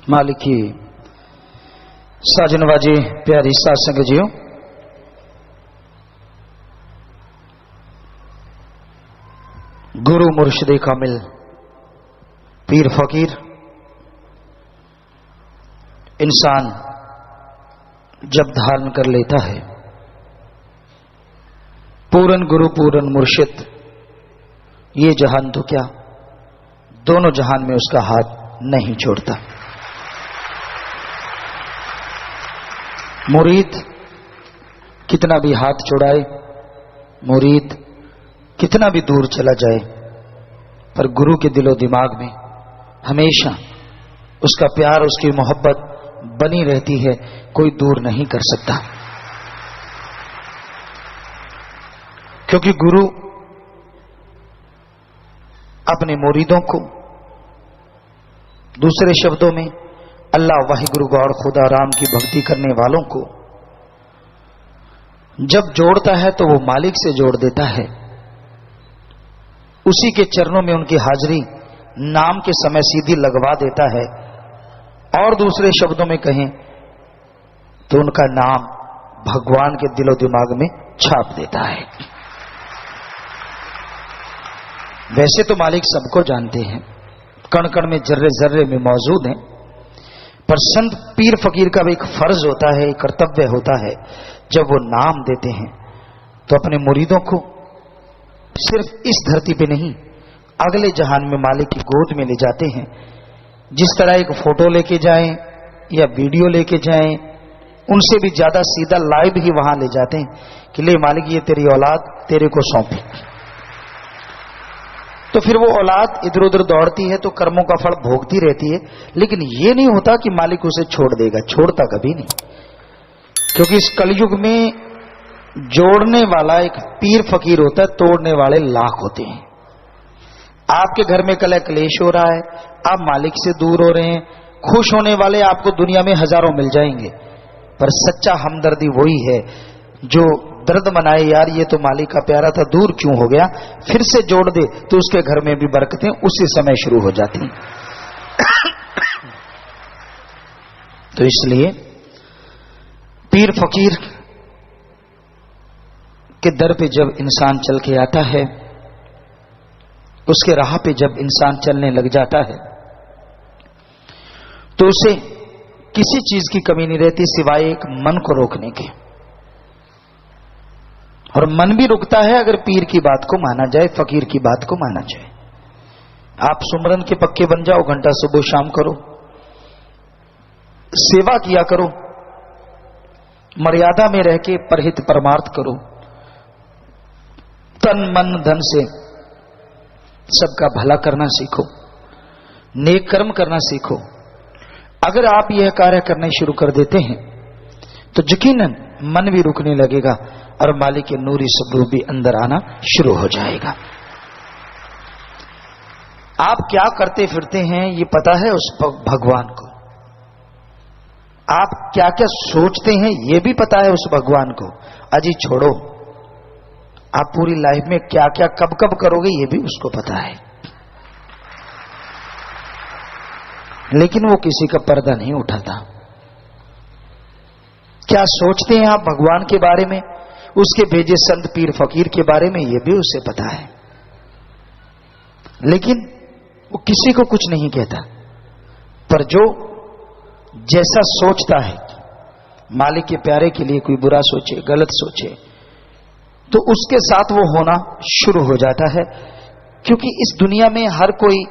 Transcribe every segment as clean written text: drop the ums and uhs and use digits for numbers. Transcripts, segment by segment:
मालिकी साजनवाजी प्यारी साथ संग जियो। गुरु मुर्शिद कामिल पीर फकीर इंसान जब धारण कर लेता है, पूरन गुरु पूरन मुर्शिद, ये जहान तो क्या दोनों जहान में उसका हाथ नहीं छोड़ता। मुरीद कितना भी हाथ छुड़ाए, मुरीद कितना भी दूर चला जाए, पर गुरु के दिलो दिमाग में हमेशा उसका प्यार, उसकी मोहब्बत बनी रहती है, कोई दूर नहीं कर सकता। क्योंकि गुरु अपने मुरीदों को, दूसरे शब्दों में अल्लाह वाहिगुरु गौर खुदा राम की भक्ति करने वालों को जब जोड़ता है तो वो मालिक से जोड़ देता है। उसी के चरणों में उनकी हाजिरी नाम के समय सीधी लगवा देता है, और दूसरे शब्दों में कहें तो उनका नाम भगवान के दिलो दिमाग में छाप देता है। वैसे तो मालिक सबको जानते हैं, कण कण में जर्रे जर्रे में मौजूद हैं, पर संत पीर फकीर का भी एक फर्ज होता है, एक कर्तव्य होता है, जब वो नाम देते हैं तो अपने मुरीदों को सिर्फ इस धरती पे नहीं, अगले जहान में मालिक की गोद में ले जाते हैं। जिस तरह एक फोटो लेके जाएं या वीडियो लेके जाएं, उनसे भी ज्यादा सीधा लाइव ही वहां ले जाते हैं कि ले मालिक ये तेरी औलाद तेरे को सौंपी। तो फिर वो औलाद इधर उधर दौड़ती है तो कर्मों का फल भोगती रहती है, लेकिन ये नहीं होता कि मालिक उसे छोड़ देगा, छोड़ता कभी नहीं। क्योंकि इस कलयुग में जोड़ने वाला एक पीर फकीर होता है, तोड़ने वाले लाख होते हैं। आपके घर में कलह क्लेश हो रहा है, आप मालिक से दूर हो रहे हैं, खुश होने वाले आपको दुनिया में हजारों मिल जाएंगे, पर सच्चा हमदर्दी वही है जो दर्द मनाए, यार ये तो मालिक का प्यारा था, दूर क्यों हो गया, फिर से जोड़ दे तो उसके घर में भी बरकतें उसी समय शुरू हो जाती हैं। तो इसलिए पीर फकीर के दर पे जब इंसान चल के आता है, उसके राह पे जब इंसान चलने लग जाता है, तो उसे किसी चीज की कमी नहीं रहती सिवाय एक मन को रोकने के। और मन भी रुकता है अगर पीर की बात को माना जाए, फकीर की बात को माना जाए। आप सुमरन के पक्के बन जाओ, घंटा सुबह शाम करो, सेवा किया करो, मर्यादा में रह के परहित परमार्थ करो, तन मन धन से सबका भला करना सीखो, नेक कर्म करना सीखो। अगर आप यह कार्य करने शुरू कर देते हैं तो यकीनन मन भी रुकने लगेगा और मालिक के नूरी स्वरूप भी अंदर आना शुरू हो जाएगा। आप क्या करते फिरते हैं ये पता है उस भगवान को, आप क्या क्या सोचते हैं ये भी पता है उस भगवान को। अजी छोड़ो, आप पूरी लाइफ में क्या क्या कब कब करोगे ये भी उसको पता है, लेकिन वो किसी का पर्दा नहीं उठाता। क्या सोचते हैं आप भगवान के बारे में, उसके भेजे संत पीर फकीर के बारे में, ये भी उसे पता है, लेकिन वो किसी को कुछ नहीं कहता। पर जो जैसा सोचता है मालिक के प्यारे के लिए कोई बुरा सोचे, गलत सोचे, तो उसके साथ वो होना शुरू हो जाता है। क्योंकि इस दुनिया में हर कोई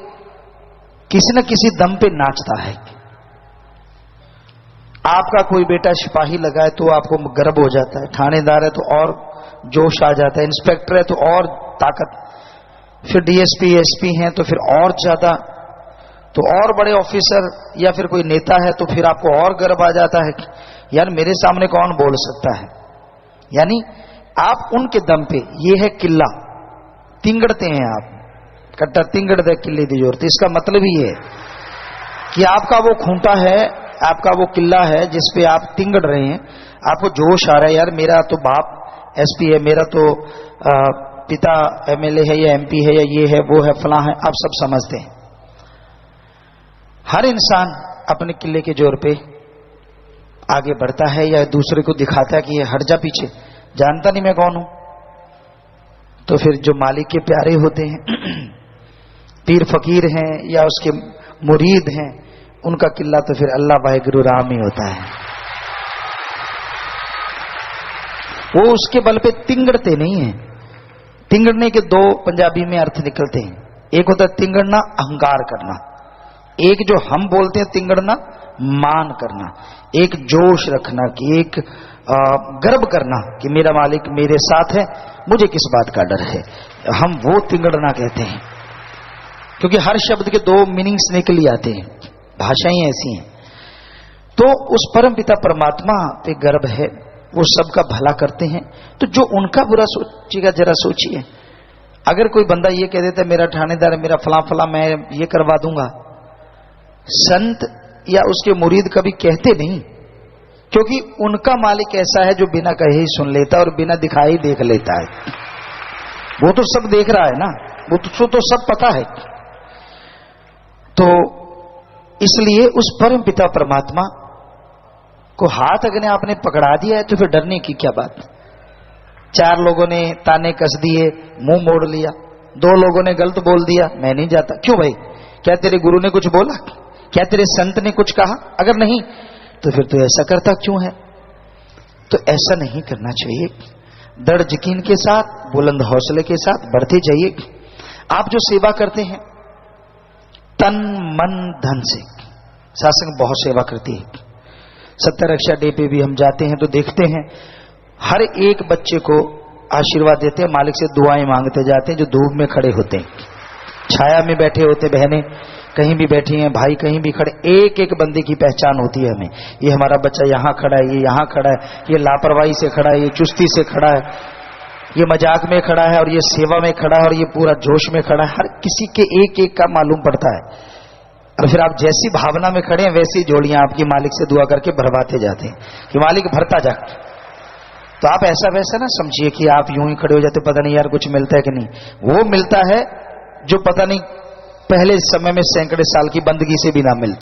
किसी न किसी दम पे नाचता है। आपका कोई बेटा सिपाही लगा है तो आपको गर्व हो जाता है, थानेदार है तो और जोश आ जाता है, इंस्पेक्टर है तो और ताकत, फिर डीएसपी एसपी हैं तो फिर और ज्यादा, तो और बड़े ऑफिसर या फिर कोई नेता है तो फिर आपको और गर्व आ जाता है कि यार मेरे सामने कौन बोल सकता है। यानी आप उनके दम पे, ये है किला, तिंगड़ते हैं आप, कट्टा तिंगड़ दे किले दी जोड़ते। इसका मतलब ही है कि आपका वो खूंटा है, आपका वो किला है जिसपे आप तिंगड़ रहे हैं, आपको जोश आ रहा है, यार मेरा तो बाप एसपी है, मेरा तो पिता एमएलए है या एमपी है या ये है वो है फलां है, आप सब समझते हैं। हर इंसान अपने किले के जोर पे आगे बढ़ता है या दूसरे को दिखाता है कि ये हट जा पीछे, जानता नहीं मैं कौन हूं। तो फिर जो मालिक के प्यारे होते हैं, पीर फकीर हैं या उसके मुरीद हैं, उनका किला तो फिर अल्लाह वाहिगुरु राम ही होता है। वो उसके बल पे तिंगड़ते नहीं है। तिंगड़ने के दो पंजाबी में अर्थ निकलते हैं। एक होता है तिंगड़ना, अहंकार करना। एक जो हम बोलते हैं तिंगड़ना, मान करना। एक जोश रखना कि एक गर्व करना कि मेरा मालिक मेरे साथ है, मुझे किस बात का डर है। हम वो तिंगड़ना कहते हैं, क्योंकि हर शब्द के दो मीनिंग्स निकल आते हैं, भाषाएं ऐसी हैं। तो उस परम पिता परमात्मा पे गर्व है, वो सबका भला करते हैं। तो जो उनका बुरा सोचेगा, जरा सोचिए, अगर कोई बंदा ये कह देता है मेरा थानेदार है, मेरा फला फला, मैं ये करवा दूंगा, संत या उसके मुरीद कभी कहते नहीं, क्योंकि उनका मालिक ऐसा है जो बिना कहे ही सुन लेता है और बिना दिखाए ही देख लेता है। वो तो सब देख रहा है ना, वो तो सब पता है। तो इसलिए उस परम पिता परमात्मा को हाथ अगर आपने पकड़ा दिया है तो फिर डरने की क्या बात। चार लोगों ने ताने कस दिए, मुंह मोड़ लिया, दो लोगों ने गलत बोल दिया, मैं नहीं जाता। क्यों भाई, क्या तेरे गुरु ने कुछ बोला? क्या तेरे संत ने कुछ कहा? अगर नहीं तो फिर तू ऐसा करता क्यों है? तो ऐसा नहीं करना चाहिए। दृढ़ यकीन के साथ, बुलंद हौसले के साथ बढ़ते जाइए। आप जो सेवा करते हैं तन मन धन से, शासन बहुत सेवा करती है। सत्य रक्षा डे पे भी हम जाते हैं तो देखते हैं हर एक बच्चे को आशीर्वाद देते हैं, मालिक से दुआएं मांगते जाते हैं। जो धूप में खड़े होते हैं, छाया में बैठे होते, बहनें कहीं भी बैठी हैं, भाई कहीं भी खड़े, एक एक बंदे की पहचान होती है हमें। ये हमारा बच्चा यहाँ खड़ा है, ये यहाँ खड़ा है, ये लापरवाही से खड़ा है, ये चुस्ती से खड़ा है, ये मजाक में खड़ा है, और ये सेवा में खड़ा है, और ये पूरा जोश में खड़ा है। हर किसी के एक एक का मालूम पड़ता है। और फिर आप जैसी भावना में खड़े हैं वैसी जोड़ियां आपकी मालिक से दुआ करके भरवाते जाते हैं कि मालिक भरता जा। तो आप ऐसा वैसा ना समझिए कि आप यूं ही खड़े हो जाते, पता नहीं यार कुछ मिलता है कि नहीं। वो मिलता है जो पता नहीं पहले समय में सैकड़े साल की बंदगी से भी ना मिलता।